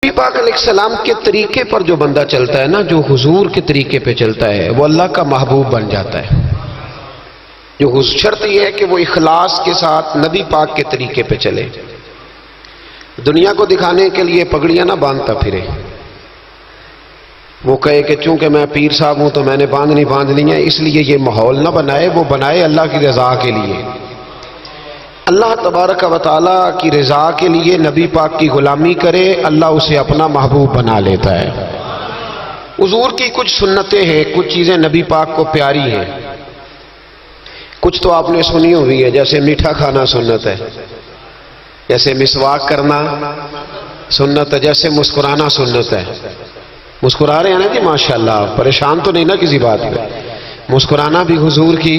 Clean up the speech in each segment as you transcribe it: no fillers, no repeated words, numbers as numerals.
نبی پاک علیہ السلام کے طریقے پر جو بندہ چلتا ہے نا، جو حضور کے طریقے پہ چلتا ہے، وہ اللہ کا محبوب بن جاتا ہے۔ جو شرط یہ ہے کہ وہ اخلاص کے ساتھ نبی پاک کے طریقے پہ چلے، دنیا کو دکھانے کے لیے پگڑیاں نہ باندھتا پھرے، وہ کہے کہ چونکہ میں پیر صاحب ہوں تو میں نے باندھ لی ہیں، اس لیے یہ ماحول نہ بنائے، وہ بنائے اللہ کی رضا کے لیے، اللہ تبارک و تعالیٰ کی رضا کے لیے نبی پاک کی غلامی کرے، اللہ اسے اپنا محبوب بنا لیتا ہے۔ حضور کی کچھ سنتیں ہیں، کچھ چیزیں نبی پاک کو پیاری ہیں، کچھ تو آپ نے سنی ہوئی ہے، جیسے میٹھا کھانا سنت ہے، جیسے مسواک کرنا سنت ہے، جیسے مسکرانا سنت ہے۔ مسکرا رہے ہیں نا جی ماشاءاللہ، پریشان تو نہیں نا کسی بات میں؟ مسکرانا بھی حضور کی،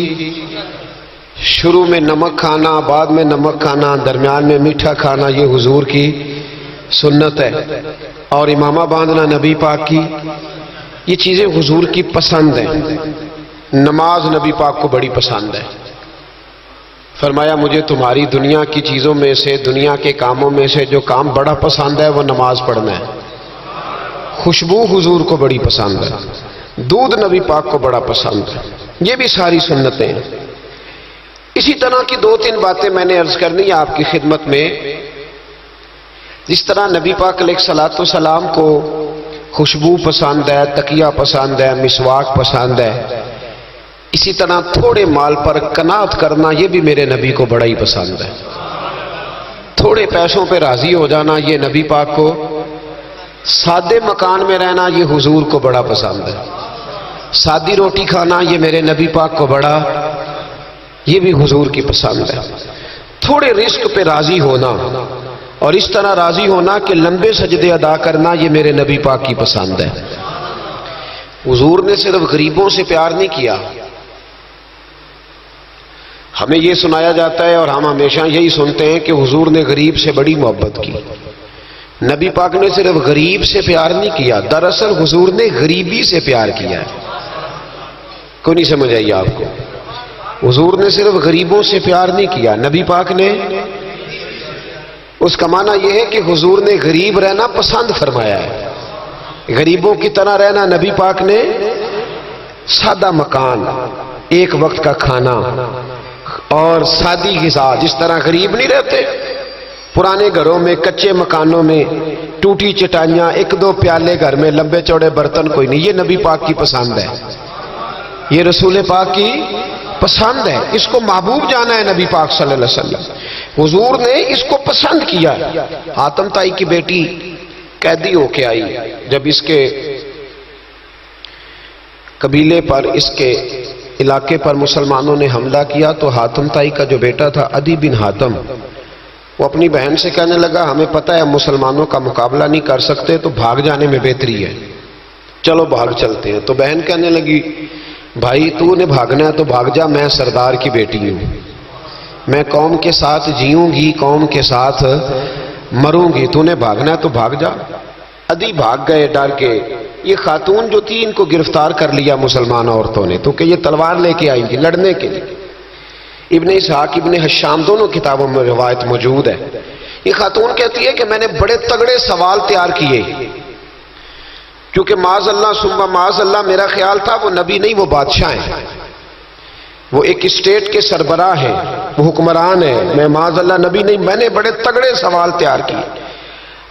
شروع میں نمک کھانا، بعد میں نمک کھانا، درمیان میں میٹھا کھانا، یہ حضور کی سنت ہے۔ اور امامہ باندھنا نبی پاک کی، یہ چیزیں حضور کی پسند ہیں۔ نماز نبی پاک کو بڑی پسند ہے، فرمایا مجھے تمہاری دنیا کی چیزوں میں سے، دنیا کے کاموں میں سے جو کام بڑا پسند ہے وہ نماز پڑھنا ہے۔ خوشبو حضور کو بڑی پسند ہے، دودھ نبی پاک کو بڑا پسند ہے، یہ بھی ساری سنتیں ہیں۔ اسی طرح کی دو تین باتیں میں نے عرض کرنی ہے آپ کی خدمت میں۔ جس طرح نبی پاک علیہ السلام کو خوشبو پسند ہے، تکیہ پسند ہے، مسواک پسند ہے، اسی طرح تھوڑے مال پر قناعت کرنا یہ بھی میرے نبی کو بڑا ہی پسند ہے۔ تھوڑے پیسوں پہ راضی ہو جانا یہ نبی پاک کو، سادے مکان میں رہنا یہ حضور کو بڑا پسند ہے، سادی روٹی کھانا یہ میرے نبی پاک کو بڑا، یہ بھی حضور کی پسند ہے۔ تھوڑے رزق پہ راضی ہونا اور اس طرح راضی ہونا کہ لمبے سجدے ادا کرنا یہ میرے نبی پاک کی پسند ہے۔ حضور نے صرف غریبوں سے پیار نہیں کیا، ہمیں یہ سنایا جاتا ہے اور ہم ہمیشہ یہی سنتے ہیں کہ حضور نے غریب سے بڑی محبت کی۔ نبی پاک نے صرف غریب سے پیار نہیں کیا، دراصل حضور نے غریبی سے پیار کیا ہے۔ کوئی نہیں سمجھ آئی آپ کو؟ حضور نے صرف غریبوں سے پیار نہیں کیا، نبی پاک نے، اس کا معنی یہ ہے کہ حضور نے غریب رہنا پسند فرمایا ہے۔ غریبوں کی طرح رہنا نبی پاک نے، سادہ مکان، ایک وقت کا کھانا اور سادی غذا، جس طرح غریب نہیں رہتے پرانے گھروں میں، کچے مکانوں میں، ٹوٹی چٹائیاں، ایک دو پیالے گھر میں، لمبے چوڑے برتن کوئی نہیں، یہ نبی پاک کی پسند ہے، یہ رسول پاک کی پسند ہے۔ اس کو محبوب جانا ہے نبی پاک صلی اللہ علیہ وسلم، حضور نے اس کو پسند کیا۔ حاتم تائی کی بیٹی قیدی ہو کے آئی، جب اس کے قبیلے پر، اس کے علاقے پر مسلمانوں نے حملہ کیا تو حاتم تائی کا جو بیٹا تھا عدی بن حاتم، وہ اپنی بہن سے کہنے لگا ہمیں پتہ ہے مسلمانوں کا مقابلہ نہیں کر سکتے تو بھاگ جانے میں بہتری ہے، چلو بھاگ چلتے ہیں۔ تو بہن کہنے لگی بھائی تو نے بھاگنا ہے تو بھاگ جا، میں سردار کی بیٹی ہوں، میں قوم کے ساتھ جیوں گی، قوم کے ساتھ مروں گی، تو نے بھاگنا ہے تو بھاگ جا۔ عدی بھاگ گئے ڈر کے۔ یہ خاتون جو تھی ان کو گرفتار کر لیا مسلمان عورتوں نے، تو کہ یہ تلوار لے کے آئی تھی لڑنے کے لیے۔ ابن اسحاق ابن حشام دونوں کتابوں میں روایت موجود ہے۔ یہ خاتون کہتی ہے کہ میں نے بڑے تگڑے سوال تیار کیے، کیونکہ معاذ اللہ ثم معاذ اللہ میرا خیال تھا وہ نبی نہیں، وہ بادشاہ ہیں، وہ ایک اسٹیٹ کے سربراہ ہیں، وہ حکمران ہیں، میں معاذ اللہ نبی نہیں۔ میں نے بڑے تگڑے سوال تیار کیے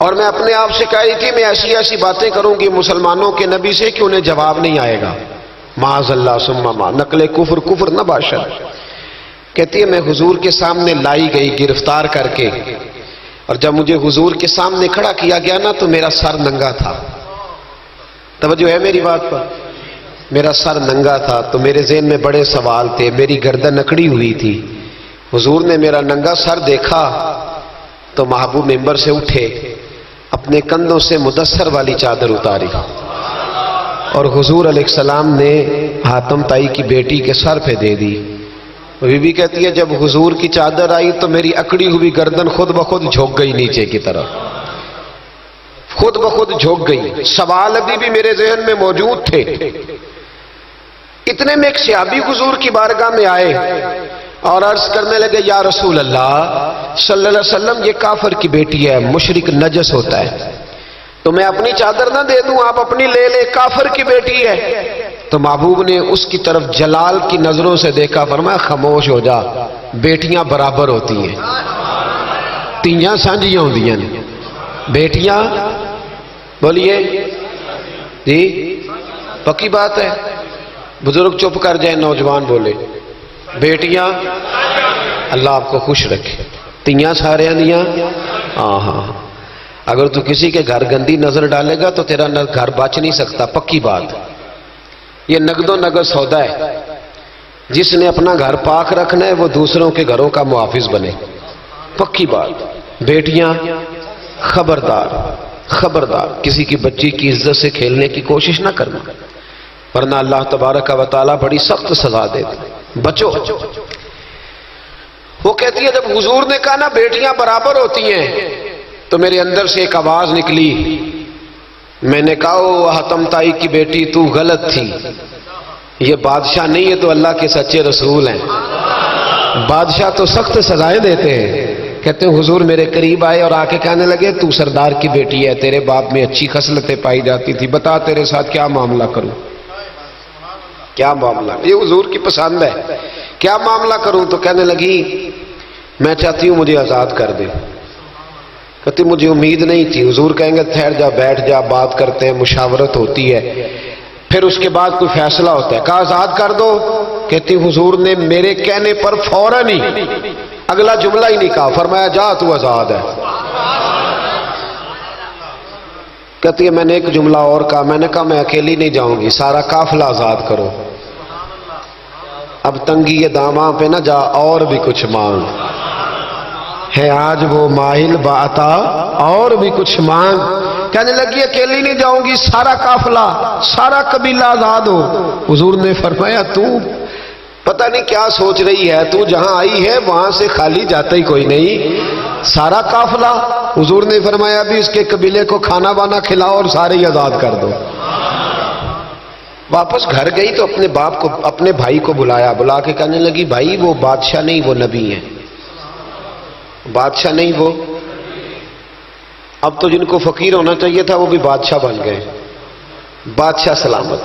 اور میں اپنے آپ سے کہہ رہی تھی میں ایسی ایسی باتیں کروں گی مسلمانوں کے نبی سے کہ انہیں جواب نہیں آئے گا، معاذ اللہ ثم معاذ، نقل کفر نہ باشد۔ کہتی ہے میں حضور کے سامنے لائی گئی گرفتار کر کے، اور جب مجھے حضور کے سامنے کھڑا کیا گیا نا تو میرا سر ننگا تھا۔ توجہ ہے میری بات پر؟ میرا سر ننگا تھا تو میرے ذہن میں بڑے سوال تھے، میری گردن اکڑی ہوئی تھی۔ حضور نے میرا ننگا سر دیکھا تو محبوب ممبر سے اٹھے، اپنے کندھوں سے مدثر والی چادر اتاری اور حضور علیہ السلام نے حاتم تائی کی بیٹی کے سر پہ دے دی۔ بی بی کہتی ہے جب حضور کی چادر آئی تو میری اکڑی ہوئی گردن خود بخود جھک گئی نیچے کی طرف، خود بخود جھک گئی۔ سوال ابھی بھی میرے ذہن میں موجود تھے۔ اتنے میں ایک صحابی حضور کی بارگاہ میں آئے اور عرض کرنے لگے یا رسول اللہ صلی اللہ علیہ وسلم یہ کافر کی بیٹی ہے، مشرک نجس ہوتا ہے، تو میں اپنی چادر نہ دے دوں، آپ اپنی لے لے، کافر کی بیٹی ہے۔ تو محبوب نے اس کی طرف جلال کی نظروں سے دیکھا، فرمایا خاموش ہو جا، بیٹیاں برابر ہوتی ہیں، تیاں سانجیاں ہوندیاں نے، بیٹیاں بولیے جی پکی بات ہے، بزرگ چپ کر جائیں، نوجوان بولے بیٹیاں، اللہ آپ کو خوش رکھے، تیاں سارے دیاں، ہاں ہاں، اگر تو کسی کے گھر گندی نظر ڈالے گا تو تیرا گھر بچ نہیں سکتا، پکی بات۔ یہ نقد و نقد سودا ہے، جس نے اپنا گھر پاک رکھنا ہے وہ دوسروں کے گھروں کا محافظ بنے، پکی بات۔ بیٹیاں خبردار خبردار، کسی کی بچی کی عزت سے کھیلنے کی کوشش نہ کرنا، ورنہ اللہ تبارک و تعالیٰ بڑی سخت سزا دیتا، بچو۔ وہ کہتی ہے جب حضور نے کہا نا بیٹیاں برابر ہوتی ہیں تو میرے اندر سے ایک آواز نکلی، میں نے کہا او حاتم تائی کی بیٹی تو غلط تھی، یہ بادشاہ نہیں ہے تو اللہ کے سچے رسول ہیں، بادشاہ تو سخت سزائیں دیتے ہیں۔ کہتے ہیں حضور میرے قریب آئے اور آ کے کہنے لگے تو سردار کی بیٹی ہے، تیرے باپ میں اچھی خصلتیں پائی جاتی تھی، بتا تیرے ساتھ کیا معاملہ کروں، کیا معاملہ، یہ حضور کی پسند ہے، کیا معاملہ کروں؟ تو کہنے لگی میں چاہتی ہوں مجھے آزاد کر دے۔ کہتی مجھے امید نہیں تھی، حضور کہیں گے ٹھہر جا، بیٹھ جا، بات کرتے ہیں، مشاورت ہوتی ہے، پھر اس کے بعد کوئی فیصلہ ہوتا ہے، کہا آزاد کر دو۔ کہتی حضور نے میرے کہنے پر فوراً ہی اگلا جملہ ہی نہیں کہا، فرمایا جا تو آزاد ہے۔ کہتی ہے میں نے ایک جملہ اور کہا، میں نے کہا میں اکیلی نہیں جاؤں گی، سارا قافلہ آزاد کرو، اب تنگی یہ داماں پہ نہ جا، اور بھی کچھ مانگ ہے آج وہ ماہل باتا، اور بھی کچھ مانگ۔ کہنے لگی اکیلی نہیں جاؤں گی، سارا قافلہ سارا قبیلہ آزاد ہو۔ حضور نے فرمایا تو پتہ نہیں کیا سوچ رہی ہے، تو جہاں آئی ہے وہاں سے خالی جاتا ہی کوئی نہیں، سارا قافلہ۔ حضور نے فرمایا ابھی اس کے قبیلے کو کھانا وانا کھلاؤ اور سارے ہی آزاد کر دو۔ واپس گھر گئی تو اپنے باپ کو، اپنے بھائی کو بلایا، بلا کے کہنے لگی بھائی وہ بادشاہ نہیں وہ نبی ہیں، بادشاہ نہیں وہ، اب تو جن کو فقیر ہونا چاہیے تھا وہ بھی بادشاہ بن گئے۔ بادشاہ سلامت،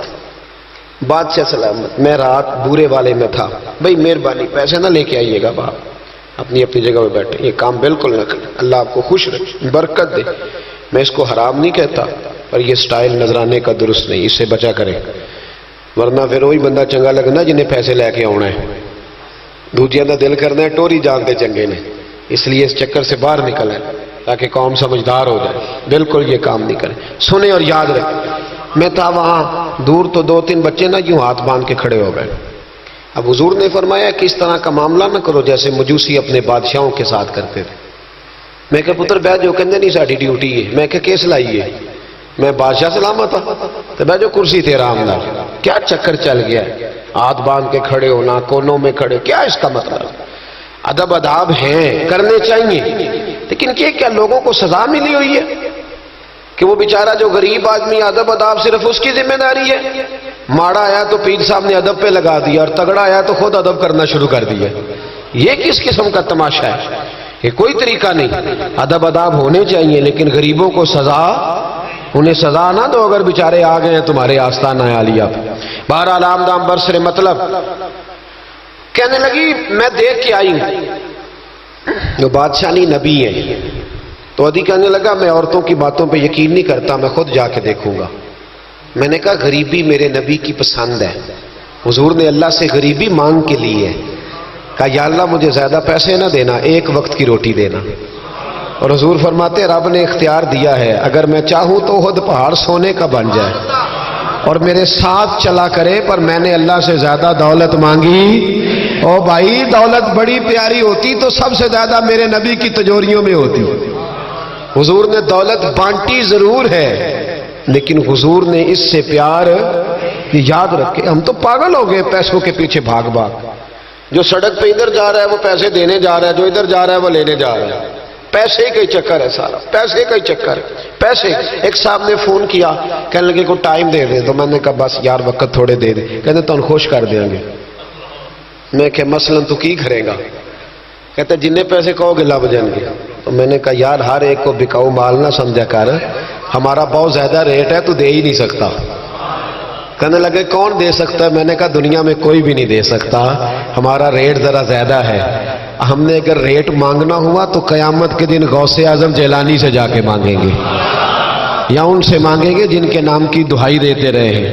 بادشاہ سلامت، میں رات بورے والے میں تھا، بھئی مہربانی پیسے نہ لے کے آئیے گا، باپ اپنی اپنی جگہ پہ بیٹھے، یہ کام بالکل نہ کریں، اللہ آپ کو خوش رکھے، برکت دے۔ میں اس کو حرام نہیں کہتا، پر یہ سٹائل نظرانے کا درست نہیں، اس سے بچا کریں، ورنہ پھر وہی بندہ چنگا لگنا جنہیں پیسے لے کے آنا ہے، دوجیاں دا دل کرنا ہے ٹوری جانتے چنگے نے، اس لیے اس چکر سے باہر نکل ہے تاکہ قوم سمجھدار ہو جائے، بالکل یہ کام نہیں کریں۔ سنیں اور یاد رکھیں، میں تھا وہاں دور تو دو تین بچے نا یوں ہاتھ باندھ کے کھڑے ہو گئے۔ اب حضور نے فرمایا کہ اس طرح کا معاملہ نہ کرو جیسے مجوسی اپنے بادشاہوں کے ساتھ کرتے تھے۔ میں کہ پتر بیٹھ جو، کہندے نہیں ساڈی ڈیوٹی ہے، میں کہ کیس لائیے، میں بادشاہ سلامت ہوں تو بیٹھ جو کرسی تے آرام نال، کیا چکر چل گیا ہے، ہاتھ باندھ کے کھڑے ہونا، کونوں میں کھڑے، کیا اس کا مطلب؟ ادب اداب ہیں کرنے چاہیے، لیکن کیا لوگوں کو سزا ملی ہوئی ہے کہ وہ بیچارہ جو غریب آدمی ادب اداب صرف اس کی ذمہ داری ہے؟ ماڑا آیا تو پیر صاحب نے ادب پہ لگا دیا اور تگڑا آیا تو خود ادب کرنا شروع کر دیا، یہ کس قسم کا تماشا ہے؟ یہ کوئی طریقہ نہیں، ادب اداب ہونے چاہیے، لیکن غریبوں کو سزا، انہیں سزا نہ دو اگر بیچارے آ گئے ہیں تمہارے آستانہ عالیہ پہ۔ بہرحال آمدام برسر مطلب کہنے لگی میں دیکھ کے آئی ہوں، جو بادشاہ نہیں نبی ہے۔ تو ادھی کہنے لگا میں عورتوں کی باتوں پہ یقین نہیں کرتا، میں خود جا کے دیکھوں گا۔ میں نے کہا غریبی میرے نبی کی پسند ہے، حضور نے اللہ سے غریبی مانگ کے لی ہے، کہا یا اللہ مجھے زیادہ پیسے نہ دینا، ایک وقت کی روٹی دینا۔ اور حضور فرماتے رب نے اختیار دیا ہے، اگر میں چاہوں تو خود پہاڑ سونے کا بن جائے اور میرے ساتھ چلا کرے، پر میں نے اللہ سے زیادہ دولت مانگی۔ او بھائی دولت بڑی پیاری ہوتی تو سب سے زیادہ میرے نبی کی تجوریوں میں ہوتی۔ حضور نے دولت بانٹی ضرور ہے، لیکن حضور نے اس سے پیار، یاد رکھے ہم تو پاگل ہو گئے پیسوں کے پیچھے بھاگ بھاگ، جو سڑک پہ ادھر جا رہا ہے وہ پیسے دینے جا رہا ہے، جو ادھر جا رہا ہے وہ لینے جا رہا ہے، پیسے کا ہی چکر ہے سارا، پیسے کا ہی چکر، پیسے۔ ایک صاحب نے فون کیا، کہنے لگے کو ٹائم دے دے، تو میں نے کہا بس یار وقت تھوڑے دے دے، کہتے تو خوش کر دیں گے۔ میں کہ مثلا تو کی کرے گا؟ کہتے جننے پیسے کہو گے لب جائیں گے۔ تو میں نے کہا یار ہر ایک کو بکاؤ مال نہ سمجھا کر، ہمارا بہت زیادہ ریٹ ہے، تو دے ہی نہیں سکتا۔ کہنے لگے کون دے سکتا ہے؟ میں نے کہا دنیا میں کوئی بھی نہیں دے سکتا، ہمارا ریٹ ذرا زیادہ ہے۔ ہم نے اگر ریٹ مانگنا ہوا تو قیامت کے دن غوث اعظم جیلانی سے جا کے مانگیں گے، یا ان سے مانگیں گے جن کے نام کی دہائی دیتے رہے ہیں،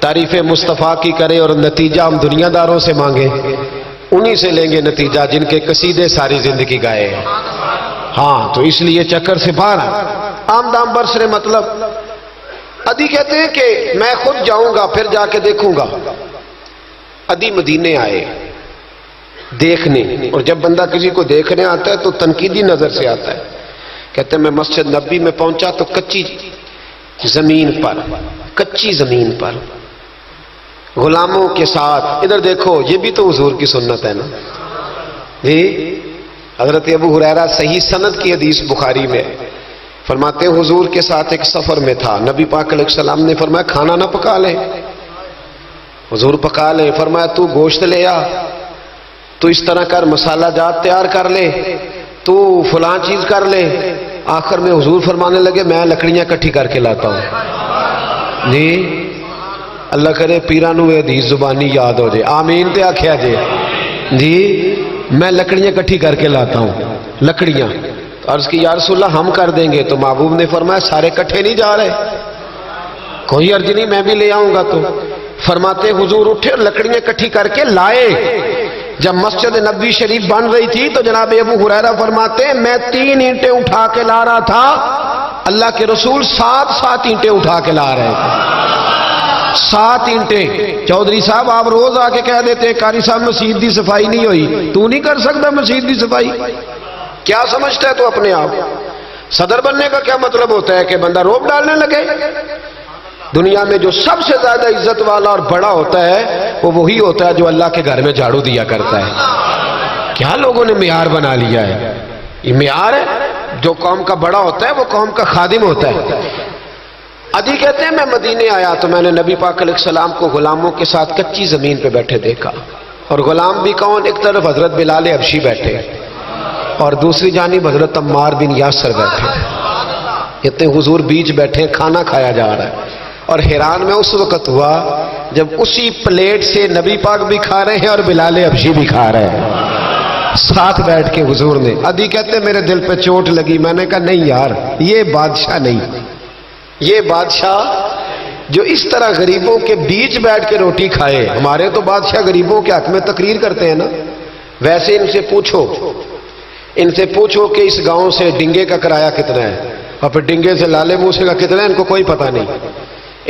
تعریف مصطفیٰ کی کرے، اور نتیجہ ہم دنیا داروں سے مانگیں، انہی سے لیں گے نتیجہ جن کے قصیدے ساری زندگی گائے ہیں۔ ہاں تو اس لیے چکر سے باہر آمدام برسرے مطلب ادی کہتے ہیں کہ میں خود جاؤں گا پھر جا کے دیکھوں گا۔ ادی مدینے آئے دیکھنے، اور جب بندہ کسی کو دیکھنے آتا ہے تو تنقیدی نظر سے آتا ہے۔ کہتے ہیں میں مسجد نبی میں پہنچا تو کچی زمین پر غلاموں کے ساتھ، ادھر دیکھو یہ بھی تو حضور کی سنت ہے نا جی۔ حضرت ابو ہریرہ صحیح سند کی حدیث بخاری میں فرماتے ہیں حضور کے ساتھ ایک سفر میں تھا، نبی پاک علیہ السلام نے فرمایا کھانا نہ پکا لے، حضور پکا لے، فرمایا تو گوشت لے آ، تو اس طرح کر، مسالہ جات تیار کر لے، تو فلاں چیز کر لے۔ آخر میں حضور فرمانے لگے میں لکڑیاں کٹھی کر کے لاتا ہوں جی۔ اللہ کرے پیرانو حدیث زبانی یاد ہو جائے، آمین تے آکھیا جی۔ میں لکڑیاں کٹھی کر کے لاتا ہوں، لکڑیاں۔ عرض کی یا رسول اللہ ہم کر دیں گے، تو محبوب نے فرمایا سارے کٹھے نہیں جا رہے، کوئی عرض نہیں، میں بھی لے آؤں گا۔ تو فرماتے حضور اٹھے اور لکڑیاں کٹھی کر کے لائے۔ جب مسجد نبوی شریف بن رہی تھی تو جناب ابو ہریرہ فرماتے ہیں میں 3 اینٹیں اٹھا کے لا رہا تھا، اللہ کے رسول 7 اینٹیں اٹھا کے لا رہے تھے، 7 اینٹیں۔ چودھری صاحب آپ روز آ کے کہہ دیتے ہیں قاری صاحب مسجد دی صفائی نہیں ہوئی، تو نہیں کر سکتا مسجد دی صفائی؟ کیا سمجھتا ہے تو اپنے آپ؟ صدر بننے کا کیا مطلب ہوتا ہے کہ بندہ روب ڈالنے لگے؟ دنیا میں جو سب سے زیادہ عزت والا اور بڑا ہوتا ہے وہ وہی ہوتا ہے جو اللہ کے گھر میں جھاڑو دیا کرتا ہے۔ کیا لوگوں نے معیار بنا لیا ہے؟ یہ معیار ہے، جو قوم کا بڑا ہوتا ہے وہ قوم کا خادم ہوتا ہے۔ ادی کہتے ہیں میں مدینے آیا تو میں نے نبی پاک علیہ السلام کو غلاموں کے ساتھ کچی زمین پہ بیٹھے دیکھا، اور غلام بھی کون؟ ایک طرف حضرت بلال حبشی بیٹھے اور دوسری جانب حضرت عمار بن یاسر بیٹھے، کہتے ہیں حضور بیچ بیٹھے، کھانا کھایا جا رہا ہے، اور حیران میں اس وقت ہوا جب اسی پلیٹ سے نبی پاک بھی کھا رہے ہیں اور بلال حبشی بھی کھا رہے ہیں ساتھ بیٹھ کے حضور نے۔ ادی کہتے ہیں میرے دل پہ چوٹ لگی، میں نے کہا نہیں یار، یہ بادشاہ نہیں، یہ بادشاہ جو اس طرح غریبوں کے بیچ بیٹھ کے روٹی کھائے۔ ہمارے تو بادشاہ غریبوں کے حق میں تقریر کرتے ہیں نا، ویسے ان سے پوچھو کہ اس گاؤں سے ڈنگے کا کرایہ کتنا ہے، اور پھر ڈنگے سے لالے موسے کا کتنا ہے، ان کو کوئی پتہ نہیں۔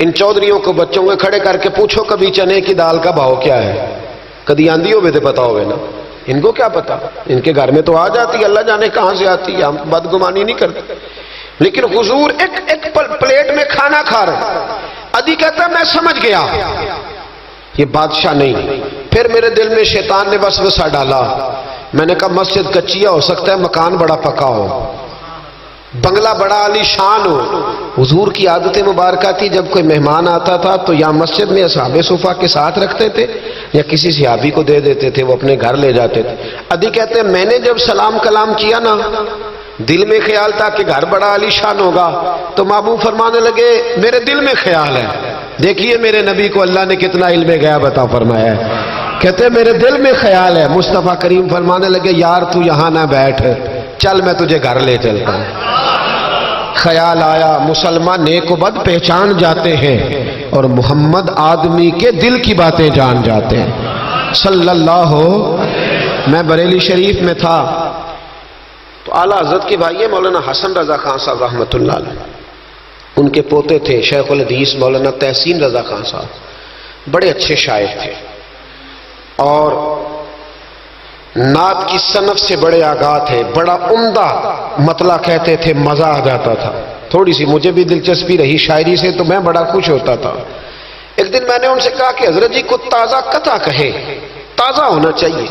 ان چودھریوں کو بچوں کو کھڑے کر کے پوچھو کبھی چنے کی دال کا بھاؤ کیا ہے، کدی آندھی ہوئے تو پتا ہوئے نا، ان کو کیا پتا؟ ان کے گھر میں تو آ جاتی ہے، اللہ جانے کہاں سے آتی ہے، ہم بدگمانی نہیں کرتے۔ لیکن حضور ایک پلیٹ میں کھانا کھا رہے۔ ادی کہتا میں سمجھ گیا یہ بادشاہ نہیں۔ پھر میرے دل میں شیطان نے وسوسہ ڈالا، میں نے کہا مسجد کچیا ہو سکتا ہے، مکان بڑا پکا ہو، بنگلہ بڑا عالی شان ہو۔ حضور کی عادت مبارکہ تھی جب کوئی مہمان آتا تھا تو یا مسجد میں اصحاب صفہ کے ساتھ رکھتے تھے یا کسی صحابی کو دے دیتے تھے، وہ اپنے گھر لے جاتے تھے۔ ادی کہتے ہیں میں نے جب سلام کلام کیا نا، دل میں خیال تھا کہ گھر بڑا عالی شان ہوگا، تو محبوب فرمانے لگے میرے دل میں خیال ہے، دیکھیے میرے نبی کو اللہ نے کتنا علم غیب عطا فرمایا ہے۔ کہتے ہیں میرے دل میں خیال ہے، مصطفیٰ کریم فرمانے لگے یار تو یہاں نہ بیٹھ، چل میں تجھے گھر لے چلتا ہوں۔ خیال آیا مسلمان نیک و بد پہچان جاتے ہیں، اور محمد آدمی کے دل کی باتیں جان جاتے ہیں صلی اللہ ہو۔ میں بریلی شریف میں تھا تو اعلیٰ حضرت کے بھائی مولانا حسن رضا خان صاحب رحمۃ اللہ علیہ، ان کے پوتے تھے شیخ الحدیث مولانا تحسین رضا خان صاحب، بڑے اچھے شاعر تھے اور نعت کی صنف سے بڑے آگاہ تھے، بڑا عمدہ مطلع کہتے تھے، مزہ آ جاتا تھا۔ تھوڑی سی مجھے بھی دلچسپی رہی شاعری سے تو میں بڑا خوش ہوتا تھا۔ ایک دن میں نے ان سے کہا کہ حضرت جی کو تازہ قطع کہے، تازہ ہونا چاہیے۔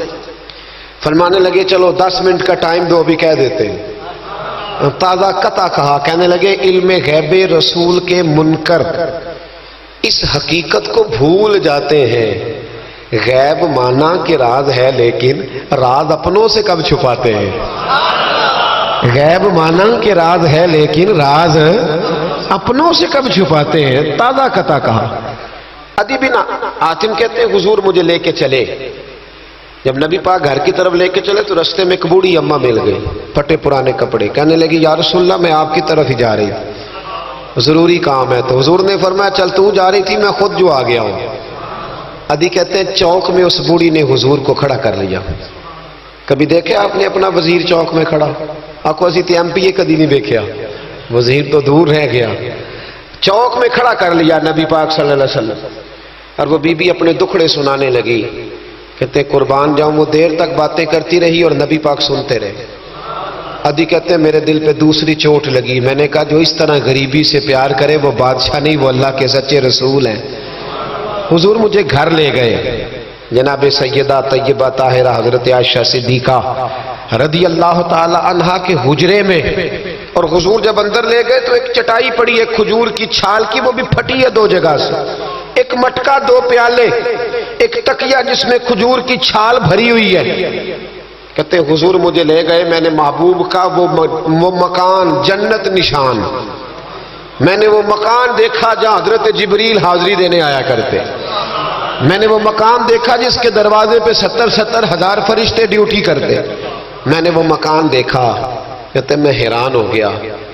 فرمانے لگے چلو 10 منٹ کا ٹائم دو، ابھی کہہ دیتے ہیں۔ تازہ قطع کہا، کہنے لگے علم غیب رسول کے منکر اس حقیقت کو بھول جاتے ہیں، غیب مانا کہ راز ہے لیکن راز اپنوں سے کب چھپاتے ہیں۔ غیب مانا کہ راز ہے لیکن راز اپنوں سے کب چھپاتے ہیں؟ تازہ قطع کہا۔ عدی بن حاتم کہتے ہیں حضور مجھے لے کے چلے، جب نبی پاک گھر کی طرف لے کے چلے تو رستے میں ایک بوڑھی اماں مل گئی، پھٹے پرانے کپڑے، کہنے لگی یا رسول اللہ میں آپ کی طرف ہی جا رہی تھی، ضروری کام ہے۔ تو حضور نے فرمایا چل تو جا رہی تھی، میں خود جو آ گیا ہوں۔ عدی کہتے ہیں چوک میں اس بوڑھی نے حضور کو کھڑا کر لیا۔ کبھی دیکھے آپ نے اپنا وزیر چوک میں کھڑا؟ آپ کو اسی ایم پی اے کدی نہیں دیکھا، وزیر تو دور رہ گیا، چوک میں کھڑا کر لیا نبی پاک صلی اللہ علیہ وسلم، اور وہ بی بی اپنے دکھڑے سنانے لگی۔ کہتے قربان جاؤں وہ دیر تک باتیں کرتی رہی اور نبی پاک سنتے رہے۔ عدی کہتے ہیں میرے دل پہ دوسری چوٹ لگی، میں نے کہا جو اس طرح غریبی سے پیار کرے وہ بادشاہ نہیں، وہ اللہ کے سچے رسول ہیں۔ حضور مجھے گھر لے گئے، جناب سیدہ طیبہ طاہرہ حضرت عائشہ صدیقہ رضی اللہ تعالی عنہا کے حجرے میں، اور حضور جب اندر لے گئے تو ایک چٹائی پڑی ہے کھجور کی چھال کی، وہ بھی پھٹی ہے دو جگہ سے، ایک مٹکا، دو پیالے، ایک تکیہ جس میں کھجور کی چھال بھری ہوئی ہے۔ کہتے حضور مجھے لے گئے، میں نے محبوب کا وہ مکان جنت نشان، میں نے وہ مکان دیکھا جہاں حضرت جبریل حاضری دینے آیا کرتے، میں نے وہ مکان دیکھا جس کے دروازے پہ 70 ہزار فرشتے ڈیوٹی کرتے، میں نے وہ مکان دیکھا۔ کہتے میں حیران ہو گیا۔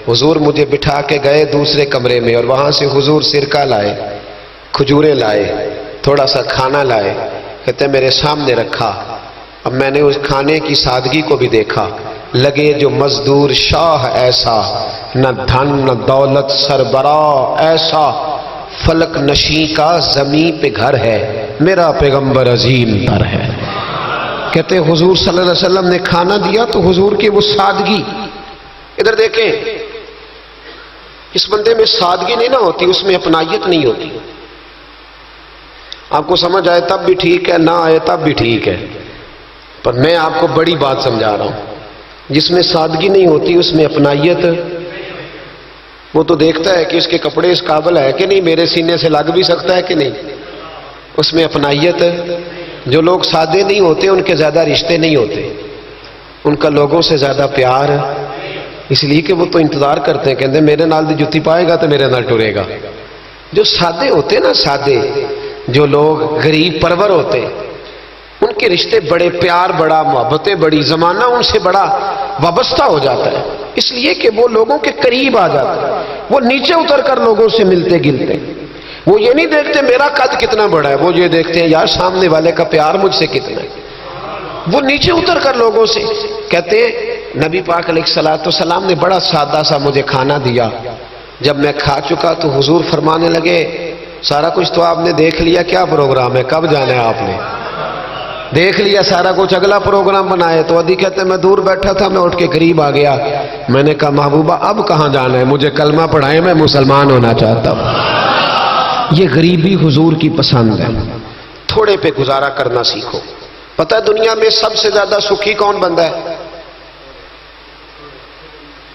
حضور مجھے بٹھا کے گئے دوسرے کمرے میں، اور وہاں سے حضور سرکہ لائے، کھجوریں لائے، تھوڑا سا کھانا لائے، کہتے میرے سامنے رکھا۔ اب میں نے اس کھانے کی سادگی کو بھی دیکھا، لگے جو مزدور شاہ ایسا، نہ دھن نہ دولت سربراہ ایسا، فلک نشیں کا زمین پہ گھر ہے، میرا پیغمبر عظیم تر ہے۔ کہتے حضور صلی اللہ علیہ وسلم نے کھانا دیا تو حضور کی وہ سادگی، ادھر دیکھیں اس بندے میں سادگی نہیں نہ ہوتی، اس میں اپنائیت نہیں ہوتی۔ آپ کو سمجھ آئے تب بھی ٹھیک ہے، نہ آئے تب بھی ٹھیک ہے، پر میں آپ کو بڑی بات سمجھا رہا ہوں۔ جس میں سادگی نہیں ہوتی اس میں اپنائیت، وہ تو دیکھتا ہے کہ اس کے کپڑے اس قابل ہے کہ نہیں، میرے سینے سے لگ بھی سکتا ہے کہ نہیں، اس میں اپنائیت۔ جو لوگ سادے نہیں ہوتے ان کے زیادہ رشتے نہیں ہوتے، ان کا لوگوں سے زیادہ پیار، اس لیے کہ وہ تو انتظار کرتے ہیں، کہتے ہیں میرے نال دی جتی پائے گا تو میرے نال ٹرے گا۔ جو سادے ہوتے نا، سادے جو لوگ غریب پرور ہوتے، ان کے رشتے بڑے پیار بڑا، محبتیں بڑی، زمانہ ان سے بڑا وابستہ ہو جاتا ہے، اس لیے کہ وہ لوگوں کے قریب آ جاتا ہے، وہ نیچے اتر کر لوگوں سے ملتے گلتے، وہ یہ نہیں دیکھتے میرا قد کتنا بڑا ہے، وہ یہ دیکھتے ہیں یار سامنے والے کا پیار مجھ سے کتنا ہے، وہ نیچے اتر کر لوگوں سے۔ کہتے ہیں نبی پاک علیہ الصلوۃ والسلام نے بڑا سادہ سا مجھے کھانا دیا، جب میں کھا چکا تو حضور فرمانے لگے سارا کچھ تو آپ نے دیکھ لیا، کیا پروگرام ہے، کب جانا ہے آپ نے؟ دیکھ لیا سارا کچھ، اگلا پروگرام بنائے۔ تو عدی کہتے ہیں میں دور بیٹھا تھا، میں اٹھ کے قریب آ گیا، میں نے کہا محبوبہ اب کہاں جانا ہے، مجھے کلمہ پڑھائیں، میں مسلمان ہونا چاہتا ہوں۔ یہ غریبی حضور کی پسند ہے، تھوڑے پہ گزارا کرنا سیکھو۔ پتہ ہے دنیا میں سب سے زیادہ سکھی کون بندہ ہے؟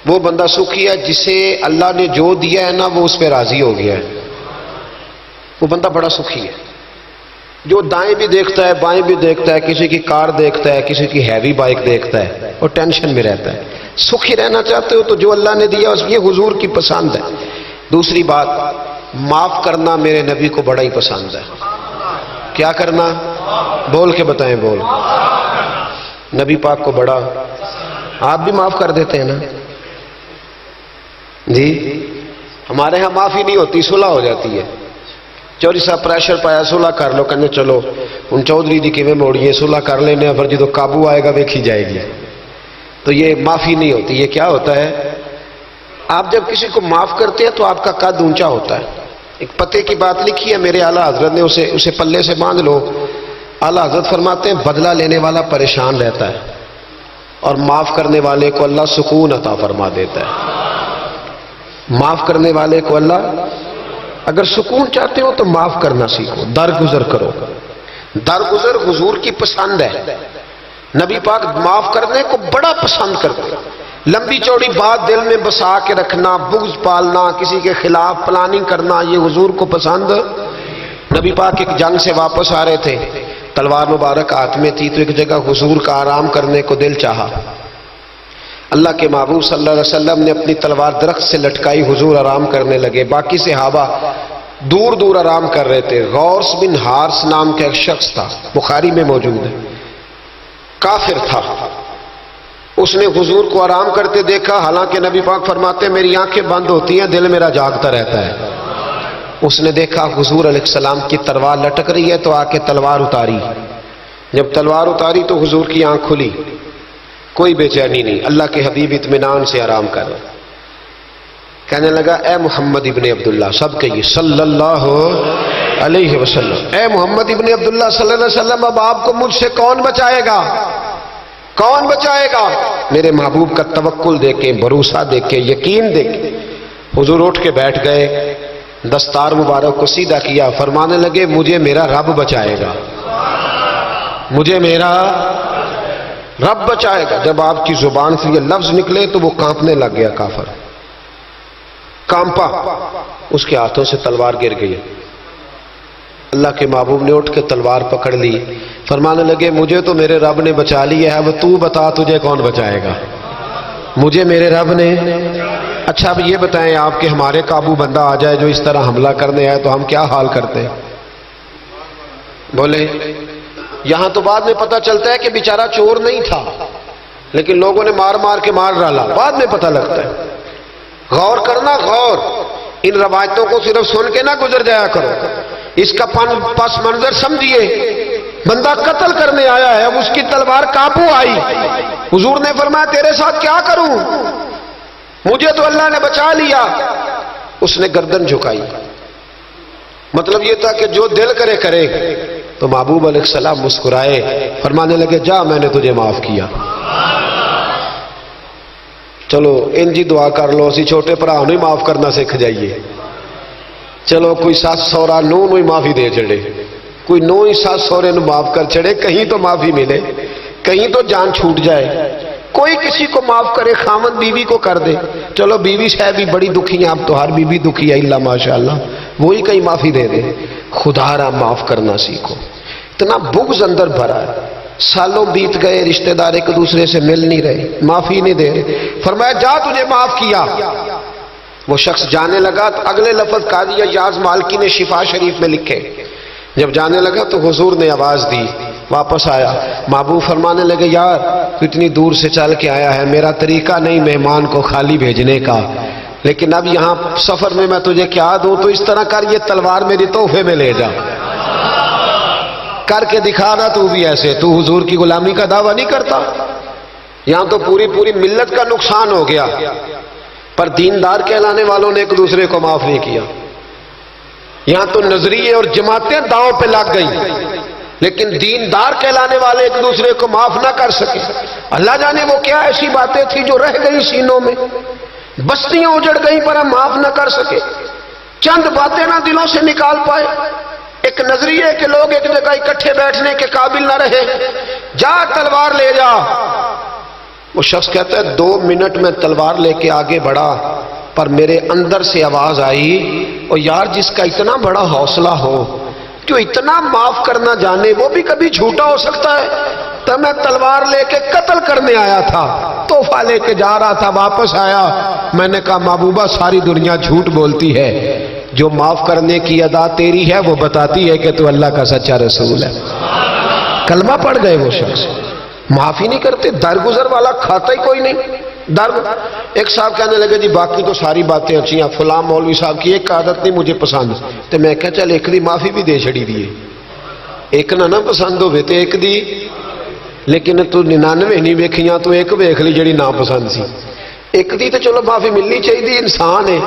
وہ بندہ سکھی ہے جسے اللہ نے جو دیا ہے نا وہ اس پہ راضی ہو گیا ہے، وہ بندہ بڑا سکھی ہے۔ جو دائیں بھی دیکھتا ہے بائیں بھی دیکھتا ہے، کسی کی کار دیکھتا ہے، کسی کی ہیوی بائک دیکھتا ہے اور ٹینشن میں رہتا ہے۔ سکھی رہنا چاہتے ہو تو جو اللہ نے دیا یہ حضور کی پسند ہے۔ دوسری بات، معاف کرنا میرے نبی کو بڑا ہی پسند ہے۔ کیا کرنا؟ بول کے بتائیں، بول۔ نبی پاک کو بڑا، آپ بھی معاف کر دیتے ہیں نا جی؟ ہمارے ہاں معافی نہیں ہوتی، صلح ہو جاتی ہے۔ چوری صاحب پریشر پایا صلح کر لو، کہنے چلو ان چودھری دی کیویں موڑیے، صلح کر لینے، پھر جدو قابو آئے گا دیکھی جائے گی۔ تو یہ معافی نہیں ہوتی۔ یہ کیا ہوتا ہے؟ آپ جب کسی کو معاف کرتے ہیں تو آپ کا قد اونچا ہوتا ہے۔ ایک پتے کی بات لکھی ہے میرے اعلیٰ حضرت نے، اسے پلے سے باندھ لو۔ اعلیٰ حضرت فرماتے ہیں بدلہ لینے والا پریشان رہتا ہے اور معاف کرنے والے کو اللہ سکون عطا فرما دیتا ہے۔ معاف کرنے والے کو اللہ، اگر سکون چاہتے ہو تو معاف کرنا سیکھو، درگزر کرو۔ درگزر حضور کی پسند ہے۔ نبی پاک معاف کرنے کو بڑا پسند کرتے۔ لمبی چوڑی بات دل میں بسا کے رکھنا، بغض پالنا، کسی کے خلاف پلاننگ کرنا، یہ حضور کو پسند۔ نبی پاک ایک جنگ سے واپس آ رہے تھے، تلوار مبارک ہاتھ میں تھی، تو ایک جگہ حضور کا آرام کرنے کو دل چاہا۔ اللہ کے محبوب صلی اللہ علیہ وسلم نے اپنی تلوار درخت سے لٹکائی، حضور آرام کرنے لگے، باقی صحابہ دور دور آرام کر رہے تھے۔ غوث بن حارث نام کا ایک شخص تھا، بخاری میں موجود ہے، کافر تھا، اس نے حضور کو آرام کرتے دیکھا، حالانکہ نبی پاک فرماتے ہیں میری آنکھیں بند ہوتی ہیں، دل میرا جاگتا رہتا ہے۔ اس نے دیکھا حضور علیہ السلام کی تلوار لٹک رہی ہے تو آ کے تلوار اتاری، جب تلوار اتاری تو حضور کی آنکھ کھلی، کوئی بے چینی نہیں، اللہ کے حبیب اطمینان سے آرام کر رہے۔ کہنے لگا اے محمد ابن عبداللہ، سب کہیے صلی اللہ علیہ وسلم، اے محمد ابن عبداللہ صلی اللہ علیہ وسلم، اب آپ کو مجھ سے کون بچائے گا؟ کون بچائے گا؟ میرے محبوب کا توکل دیکھیں، بھروسہ دیکھیں، یقین دیکھیں۔ حضور اٹھ کے بیٹھ گئے، دستار مبارک کو سیدھا کیا، فرمانے لگے مجھے میرا رب بچائے گا، مجھے میرا رب بچائے گا۔ جب آپ کی زبان سے یہ لفظ نکلے تو وہ کانپنے لگ گیا، کافر کانپا، اس کے ہاتھوں سے تلوار گر گئی۔ اللہ کے محبوب نے اٹھ کے تلوار پکڑ لی، فرمانے لگے مجھے تو میرے رب نے بچا لیا ہے، وہ تو بتا تجھے کون بچائے گا؟ مجھے میرے رب نے۔ اچھا اب یہ بتائیں آپ کہ ہمارے قابو بندہ آ جائے جو اس طرح حملہ کرنے آئے تو ہم کیا حال کرتے؟ بولے یہاں تو بعد میں پتہ چلتا ہے کہ بیچارہ چور نہیں تھا، لیکن لوگوں نے مار مار کے مار ڈالا، بعد میں پتہ لگتا ہے۔ غور کرنا، غور، ان روایتوں کو صرف سن کے نہ گزر جایا کرو، اس کا پس منظر سمجھیے۔ بندہ قتل کرنے آیا ہے، اب اس کی تلوار قابو آئی، حضور نے فرمایا تیرے ساتھ کیا کروں؟ مجھے تو اللہ نے بچا لیا۔ اس نے گردن جھکائی، مطلب یہ تھا کہ جو دل کرے کرے۔ تو محبوب علیہ السلام مسکرائے، فرمانے لگے جا میں نے تجھے معاف کیا۔ چلو انجی دعا کر لو، اسی چھوٹے بھرا نہیں معاف کرنا سکھ جائیے۔ چلو کوئی ساس سورا نو ہی معافی دے چڑے، کوئی نو ہی ساس سورے نو معاف کر چڑے، کہیں تو معافی ملے، کہیں تو جان چھوٹ جائے۔ کوئی کسی کو معاف کرے، خامن بیوی کو کر دے، چلو بیوی صاحب بھی بڑی دکھی ہیں، اب تو ہر بیوی دکھی ہے اللہ ماشاءاللہ، وہی کہیں معافی دے دے۔ خدا را معاف کرنا سیکھو۔ اتنا بغض اندر بھرا ہے، سالوں بیت گئے، رشتہ دار ایک دوسرے سے مل نہیں رہے، معافی نہیں دے رہے۔ فرمایا جا تجھے معاف کیا۔ وہ شخص جانے لگا تو اگلے لفظ قاضی ایاز مالکی نے شفا شریف میں لکھے، جب جانے لگا تو حضور نے آواز دی، واپس آیا۔ محبوب فرمانے لگے یار تو اتنی دور سے چل کے آیا ہے، میرا طریقہ نہیں مہمان کو خالی بھیجنے کا، لیکن اب یہاں سفر میں تجھے کیا دوں، تو اس طرح کر یہ تلوار میری تحفے میں لے جا، کر کے دکھا نا تو بھی ایسے، تو حضور کی غلامی کا دعویٰ نہیں کرتا۔ یہاں تو پوری ملت کا نقصان ہو گیا، پر دیندار کہلانے والوں نے ایک دوسرے کو معاف نہیں کیا۔ یہاں تو نظریے اور جماعتیں داؤں پہ لگ گئی، لیکن دیندار کہلانے والے ایک دوسرے کو معاف نہ کر سکے۔ اللہ جانے وہ کیا ایسی باتیں تھی جو رہ گئی سینوں میں، بستیاں اجڑ گئیں پر ہم معاف نہ کر سکے، چند باتیں نہ دلوں سے نکال پائے، ایک نظریے کہ لوگ ایک جگہ اکٹھے بیٹھنے کے قابل نہ رہے، جا تلوار لے جا۔ وہ شخص کہتا ہے 2 منٹ میں تلوار لے کے آگے بڑھا، پر میرے اندر سے آواز آئی، اور یار جس کا اتنا بڑا حوصلہ ہو، جو اتنا معاف کرنا جانے، وہ بھی کبھی جھوٹا ہو سکتا ہے؟ تو میں تلوار لے کے قتل کرنے آیا تھا، تحفہ لے کے جا رہا تھا، واپس آیا، میں نے کہا محبوبہ ساری دنیا جھوٹ بولتی ہے، جو معاف کرنے کی ادا تیری ہے وہ بتاتی ہے کہ تو اللہ کا سچا رسول ہے۔ کلمہ پڑھ گئے وہ شخص، معافی نہیں کرتے، درگزر والا کھاتا ہی کوئی نہیں۔ ایک صاحب کہنے لگے جی باقی تو ساری باتیں اچھی ہیں، فلاں مولوی صاحب کی ایک عادت نہیں مجھے پسند، تو میں کہا چل ایک دی معافی بھی دے چھڑی دیے، ایک نہ پسند ہوئے تو ایک دی، لیکن تو 99 نہیں ویکھیاں تو ایک ویکھ لی جڑی نا پسند سی، ایک دی تو چلو معافی ملنی چاہیے، انسان ہے۔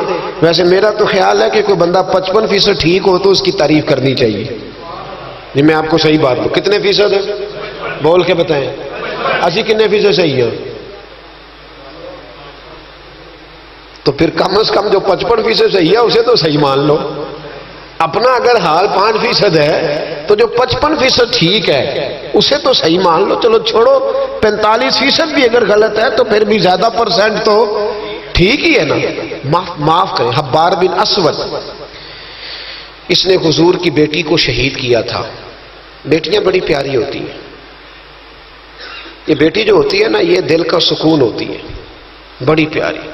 ویسے میرا تو خیال ہے کہ کوئی بندہ 55% ٹھیک ہو تو اس کی تعریف کرنی چاہیے۔ جی میں آپ کو صحیح بات بول، کتنے فیصد ہے بول کے بتائیں، اسی کتنے فیصد صحیح ہے؟ تو پھر کم از کم جو 55% صحیح ہے اسے تو صحیح مان لو۔ اپنا اگر حال 5% ہے تو جو 55% ٹھیک ہے اسے تو صحیح مان لو، چلو چھوڑو 45% بھی اگر غلط ہے تو پھر بھی زیادہ % تو ٹھیک ہی ہے نا، معاف کریں۔ حبار بن اسود، اس نے حضور کی بیٹی کو شہید کیا تھا۔ بیٹیاں بڑی پیاری ہوتی ہیں، یہ بیٹی جو ہوتی ہے نا یہ دل کا سکون ہوتی ہے، بڑی پیاری.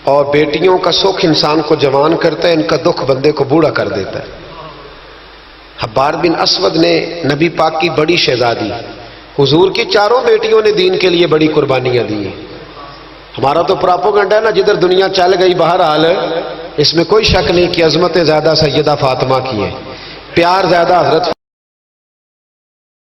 اور بیٹیوں کا سکھ انسان کو جوان کرتا ہے، ان کا دکھ بندے کو بوڑھا کر دیتا ہے. حبار بن اسود نے نبی پاک کی بڑی شہزادی، حضور کی چاروں بیٹیوں نے دین کے لیے بڑی قربانیاں دی. ہمارا تو پراپوگنڈا ہے نا، جدھر دنیا چل گئی بہرحال اس میں کوئی شک نہیں کہ عظمت زیادہ سیدہ فاطمہ کی ہے، پیار زیادہ حضرت